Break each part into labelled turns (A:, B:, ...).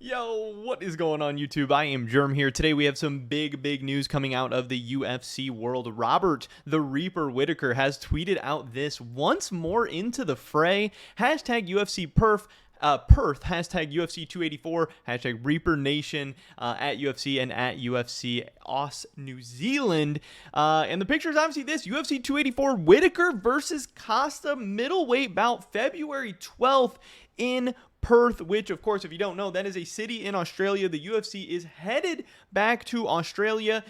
A: Yo, what is going on YouTube? I am Germ here. Today we have some big news coming out of the UFC world. Robert the Reaper Whittaker has tweeted out this once more into the fray. Hashtag UFC Perth. Hashtag UFC 284, hashtag Reaper Nation at UFC and at UFC Aus New Zealand. And the picture is obviously this: UFC 284 Whittaker versus Costa middleweight bout February 12th in Perth, which, of course, if you don't know, that is a city in Australia. The UFC is headed back to Australia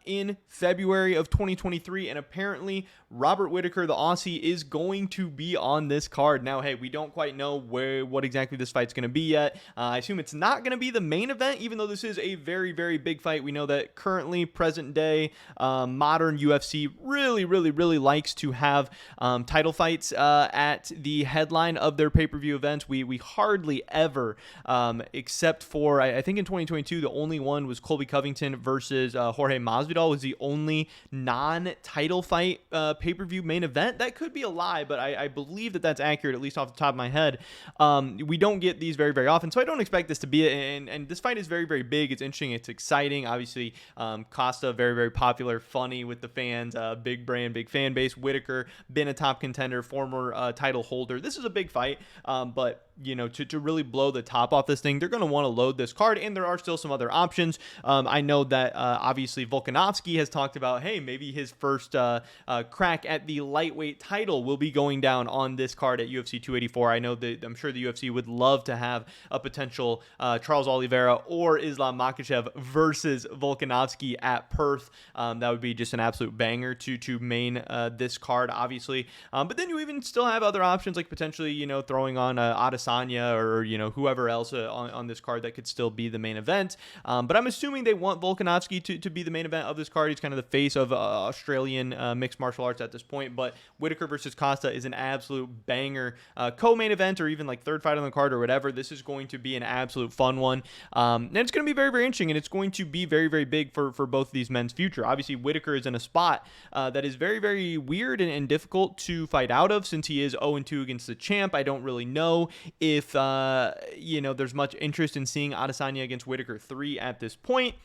A: in February of 2023, and apparently Robert Whittaker, the Aussie, is going to be on this card. Now, hey, we don't quite know what exactly this fight's going to be yet. I assume it's not going to be the main event, even though this is a very big fight. We know that currently, present day, modern UFC really likes to have title fights at the headline of their pay-per-view events. We hardly ever, except for, I think in 2022, the only one was Colby Covington versus Jorge Masvidal was the only non-title fight pay-per-view main event. That could be a lie, but I believe that that's accurate, at least off the top of my head. We don't get these very often, so I don't expect this to be it. And this fight is very big. It's interesting. It's exciting. Obviously, Costa, very popular, funny with the fans, big brand, big fan base. Whittaker, been a top contender, former title holder. This is a big fight, but you know, to really blow the top off this thing, they're going to want to load this card, and there are still some other options. I know that obviously Volkanovski has talked about, hey, maybe his first crack at the lightweight title will be going down on this card at UFC 284. I know that I'm sure the UFC would love to have a potential Charles Oliveira or Islam Makhachev versus Volkanovski at Perth. That would be just an absolute banger to main this card, obviously. But then you even still have other options, like potentially, you know, throwing on Adesanya or, you know, whoever else on this card that could still be the main event. But I'm assuming they want Volkanovski to be the main event of this card. He's kind of the face of Australian mixed martial arts at this point. But Whittaker versus Costa is an absolute banger co-main event, or even like third fight on the card or whatever. This is going to be an absolute fun one. And it's going to be very interesting, and it's going to be very big for both of these men's future. Obviously, Whittaker is in a spot that is very weird and difficult to fight out of, since he is 0-2 against the champ. I don't really know if you know, there's much interest in seeing Adesanya against Whittaker 3 at this point.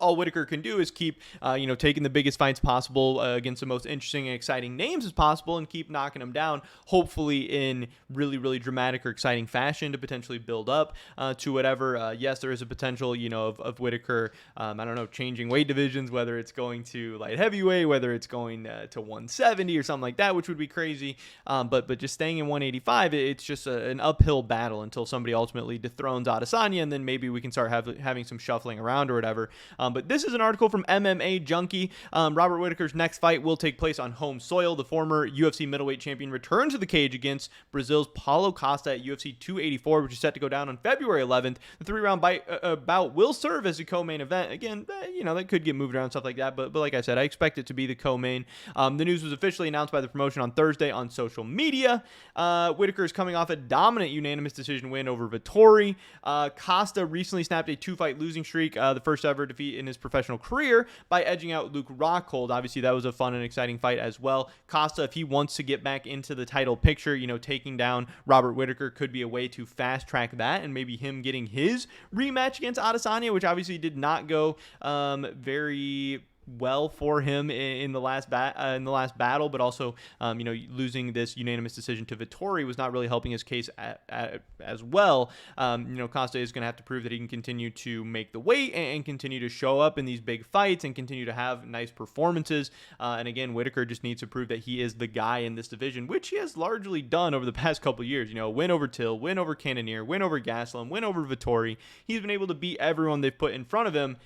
A: All Whittaker can do is keep, you know, taking the biggest fights possible against the most interesting and exciting names as possible, and keep knocking them down, hopefully in really dramatic or exciting fashion to potentially build up to whatever. Yes, there is a potential, you know, of Whittaker, I don't know, changing weight divisions, whether it's going to light heavyweight, whether it's going to 170 or something like that, which would be crazy. But just staying in 185, it's just an uphill battle until somebody ultimately dethrones Adesanya, and then maybe we can start having some shuffling around or whatever. But this is an article from MMA Junkie. Robert Whittaker's next fight will take place on home soil. The former UFC middleweight champion returns to the cage against Brazil's Paulo Costa at UFC 284, which is set to go down on February 11th. The three-round bout will serve as a co-main event. Again, you know, that could get moved around, stuff like that. But like I said, I expect it to be the co-main. The news was officially announced by the promotion on Thursday on social media. Whittaker is coming off a dominant unanimous decision win over Vettori. Costa recently snapped a two-fight losing streak, the first ever defeat in his professional career, by edging out Luke Rockhold. Obviously, that was a fun and exciting fight as well. Costa, if he wants to get back into the title picture, you know, taking down Robert Whittaker could be a way to fast track that, and maybe him getting his rematch against Adesanya, which obviously did not go very well for him in the last battle, but also you know, losing this unanimous decision to Vettori was not really helping his case as well. You know, Costa is going to have to prove that he can continue to make the weight and continue to show up in these big fights and continue to have nice performances. And again, Whittaker just needs to prove that he is the guy in this division, which he has largely done over the past couple of years. You know, win over Till, win over Cannonier, win over Gastelum, win over Vettori. He's been able to beat everyone they've put in front of him,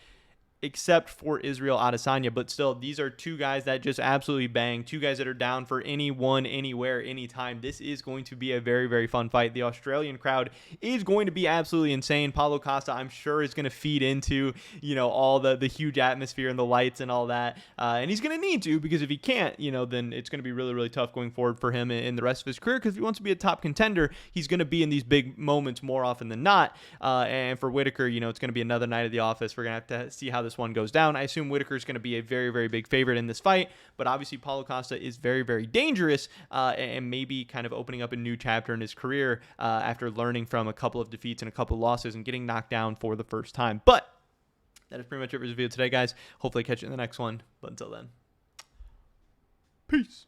A: except for Israel Adesanya. But still, these are two guys that just absolutely bang. Two guys that are down for anyone, anywhere, anytime. This is going to be a very fun fight. The Australian crowd is going to be absolutely insane. Paulo Costa, I'm sure, is going to feed into, you know, all the huge atmosphere and the lights and all that. And he's going to need to, because if he can't, you know, then it's going to be really tough going forward for him in the rest of his career, because if he wants to be a top contender, he's going to be in these big moments more often than not. And for Whittaker, you know, it's going to be another night at the office. We're going to have to see how this this one goes down. I assume Whittaker is going to be a very, very big favorite in this fight, but obviously Paulo Costa is very, very dangerous and maybe kind of opening up a new chapter in his career after learning from a couple of defeats and a couple of losses and getting knocked down for the first time. But that is pretty much it for this video today, guys. Hopefully catch you in the next one. But until then, peace.